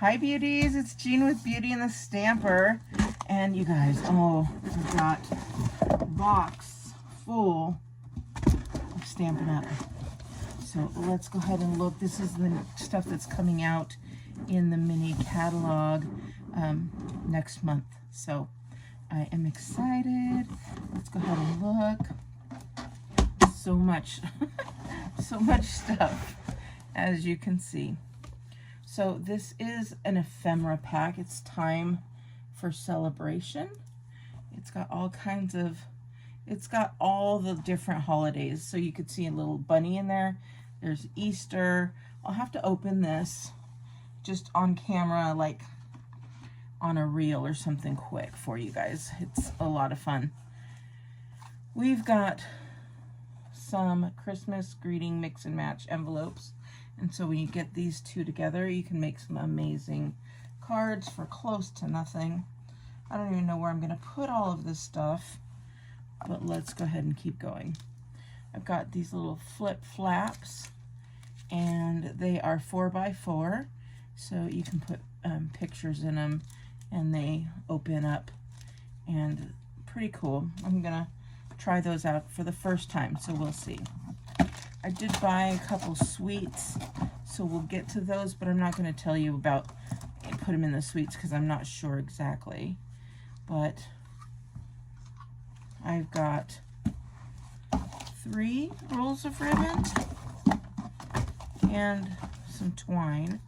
Hi beauties, it's Jean with Beauty and the Stamper. And you guys, oh, I've got a box full of Stampin' Up. So let's go ahead and look. This is the stuff that's coming out in the mini catalog next month. So I am excited. Let's go ahead and look. So much, so much stuff, as you can see. So this is an ephemera pack. It's time for celebration. It's got all kinds of, it's got all the different holidays. So you could see a little bunny in there. There's Easter. I'll have to open this just on camera, like on a reel or something quick for you guys. It's a lot of fun. We've got some Christmas greeting mix and match envelopes. And so when you get these two together, you can make some amazing cards for close to nothing. I don't even know where I'm going to put all of this stuff, but let's go ahead and keep going. I've got these little flip flaps, and they are 4x4, so you can put pictures in them, and they open up, and pretty cool. I'm going to try those out for the first time, so we'll see. I did buy a couple sweets, so we'll get to those, but I'm not going to tell you about put them in the sweets because I'm not sure exactly. But I've got 3 rolls of ribbon and some twine.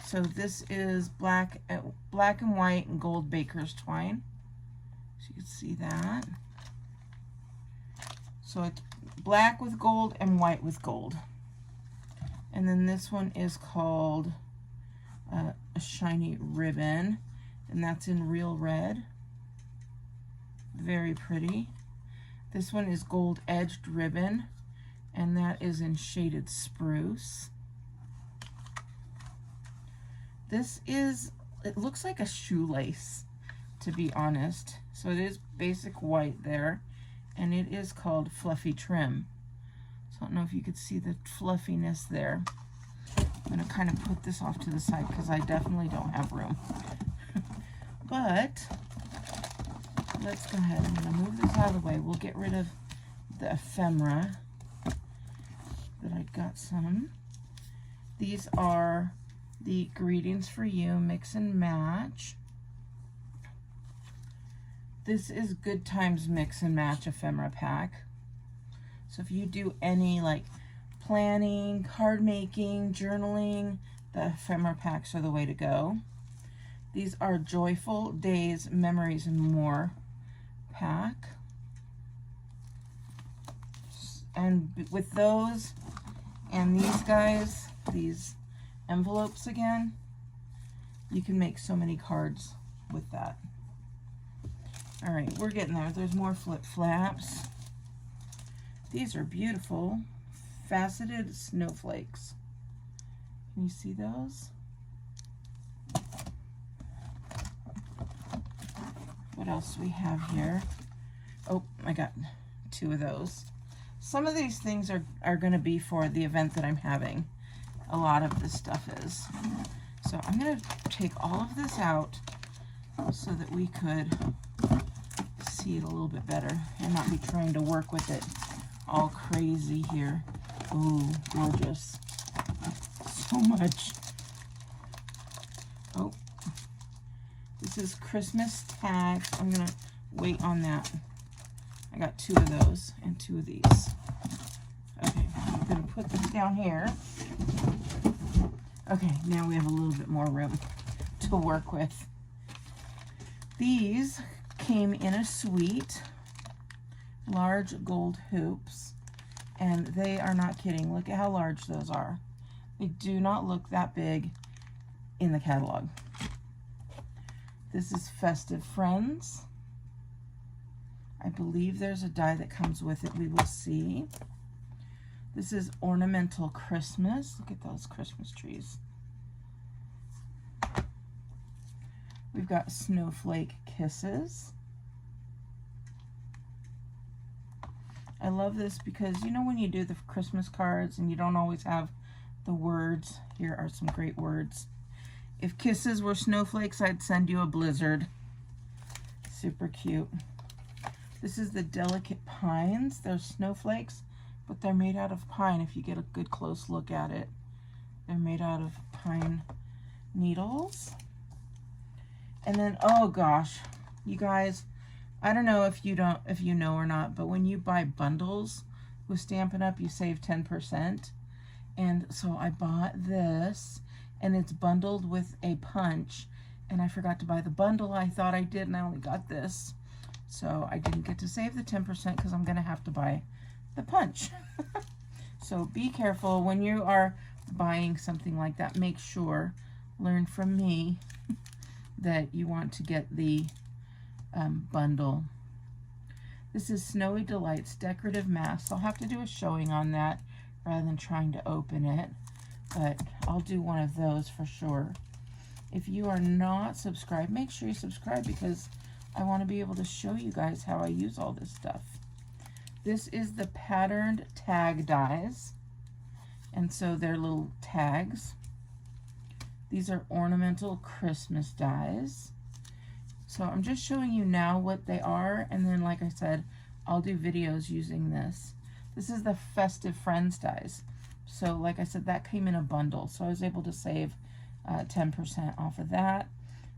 So this is black and white and gold baker's twine. So you can see that. So it's black with gold and white with gold. And then this one is called a shiny ribbon, and that's in real red. Very pretty. This one is gold edged ribbon, and that is in shaded spruce. This is, it looks like a shoelace, to be honest. So it is basic white there, and it is called Fluffy Trim. So I don't know if you could see the fluffiness there. I'm going to kind of put this off to the side because I definitely don't have room. But let's go ahead. I'm going to move this out of the way. We'll get rid of the ephemera that I got some. These are the Greetings for You Mix and Match. This is Good Times Mix and Match ephemera pack. So if you do any like planning, card making, journaling, the ephemera packs are the way to go. These are Joyful Days, Memories, and More pack. And with those and these guys, these envelopes again, you can make so many cards with that. All right, we're getting there. There's more flip flaps. These are beautiful faceted snowflakes. Can you see those? What else do we have here? Oh, I got 2 of those. Some of these things are going to be for the event that I'm having. A lot of this stuff is. So I'm going to take all of this out so that we could see it a little bit better and not be trying to work with it all crazy here. Ooh, gorgeous. So much. Oh, this is Christmas tags. I'm going to wait on that. I got 2 of those and 2 of these. Okay, I'm going to put this down here. Okay, now we have a little bit more room to work with. These came in a suite, large gold hoops, and they are not kidding. Look at how large those are. They do not look that big in the catalog. This is Festive Friends. I believe there's a die that comes with it. We will see. This is Ornamental Christmas. Look at those Christmas trees. We've got Snowflake Kisses. I love this because, you know, when you do the Christmas cards and you don't always have the words, here are some great words. If kisses were snowflakes, I'd send you a blizzard. Super cute. This is the Delicate Pines. They're snowflakes, but they're made out of pine. If you get a good close look at it, they're made out of pine needles. And then, oh gosh, you guys, I don't know if you know or not, but when you buy bundles with Stampin' Up, you save 10%. And so I bought this, and it's bundled with a punch, and I forgot to buy the bundle. I thought I did, and I only got this. So I didn't get to save the 10% because I'm gonna have to buy the punch. So be careful when you are buying something like that. Make sure, learn from me, that you want to get the bundle. This is Snowy Delights Decorative Masks. I'll have to do a showing on that rather than trying to open it, but I'll do one of those for sure. If you are not subscribed, make sure you subscribe because I want to be able to show you guys how I use all this stuff. This is the patterned tag dies, and so they're little tags. These are ornamental Christmas dies. So I'm just showing you now what they are, and then like I said, I'll do videos using this. This is the Festive Friends dies. So like I said, that came in a bundle, so I was able to save 10% off of that.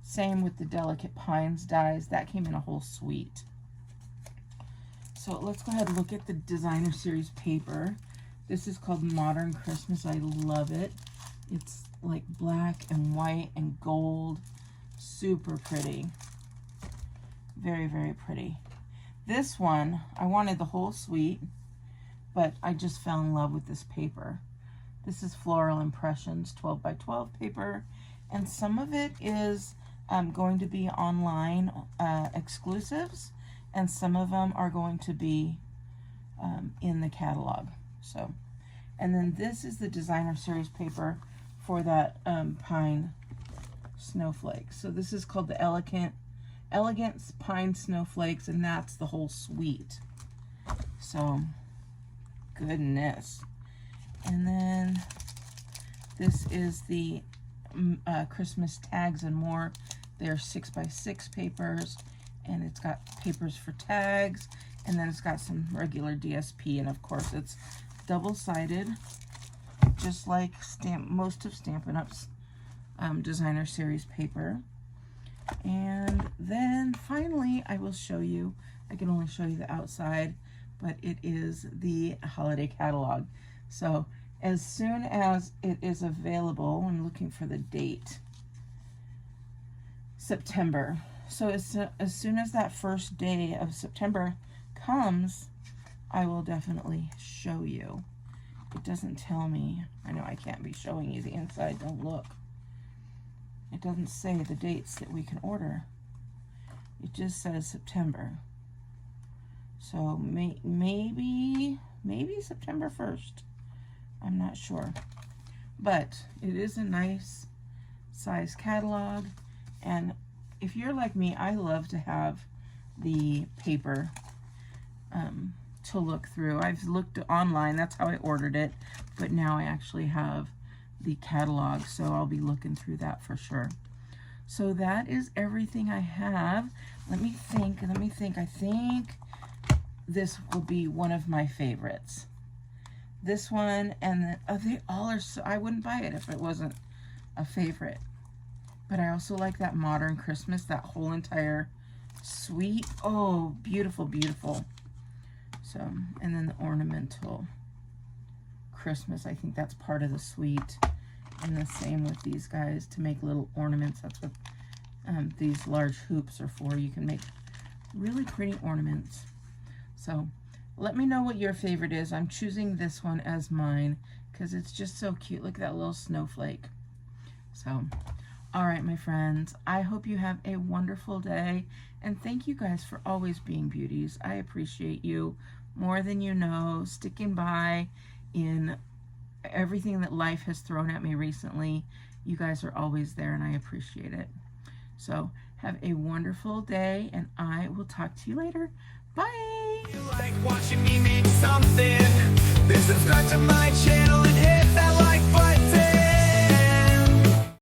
Same with the Delicate Pines dies. That came in a whole suite. So let's go ahead and look at the designer series paper. This is called Modern Christmas. I love it. It's like black and white and gold. Super pretty. Very, very pretty. This one, I wanted the whole suite, but I just fell in love with this paper. This is Floral Impressions 12 by 12 paper, and some of it is going to be online exclusives, and some of them are going to be in the catalog. So, and then this is the designer series paper for that pine snowflakes. So this is called the Elegance Pine Snowflakes, and that's the whole suite. So, goodness. And then this is the Christmas Tags and More. They're 6 by 6 papers, and it's got papers for tags, and then it's got some regular DSP, and of course it's double-sided, just like most of Stampin' Up's designer series paper. And then finally I will show you, I can only show you the outside, but it is the holiday catalog. So as soon as it is available, I'm looking for the date, September. So as soon as that first day of September comes, I will definitely show you. It doesn't tell me. I know I can't be showing you the inside. Don't look. It doesn't say the dates that we can order. It just says September. So maybe September 1st. I'm not sure. But it is a nice size catalog. And if you're like me, I love to have the paper to look through. I've looked online. That's how I ordered it. But now I actually have the catalog, so I'll be looking through that for sure. So that is everything I have. Let me think. I think this will be one of my favorites. This one, and then, they all are so, I wouldn't buy it if it wasn't a favorite. But I also like that Modern Christmas, that whole entire suite. Oh, beautiful, beautiful. So, and then the Ornamental Christmas, I think that's part of the suite. And the same with these guys, to make little ornaments. That's what these large hoops are for. You can make really pretty ornaments. So let me know what your favorite is. I'm choosing this one as mine because it's just so cute. Look at that little snowflake. So, all right, my friends, I hope you have a wonderful day. And thank you guys for always being beauties. I appreciate you more than you know, sticking by in everything that life has thrown at me recently. You guys are always there, and I appreciate it. So have a wonderful day, and I will talk to you later. Bye. You like watching me make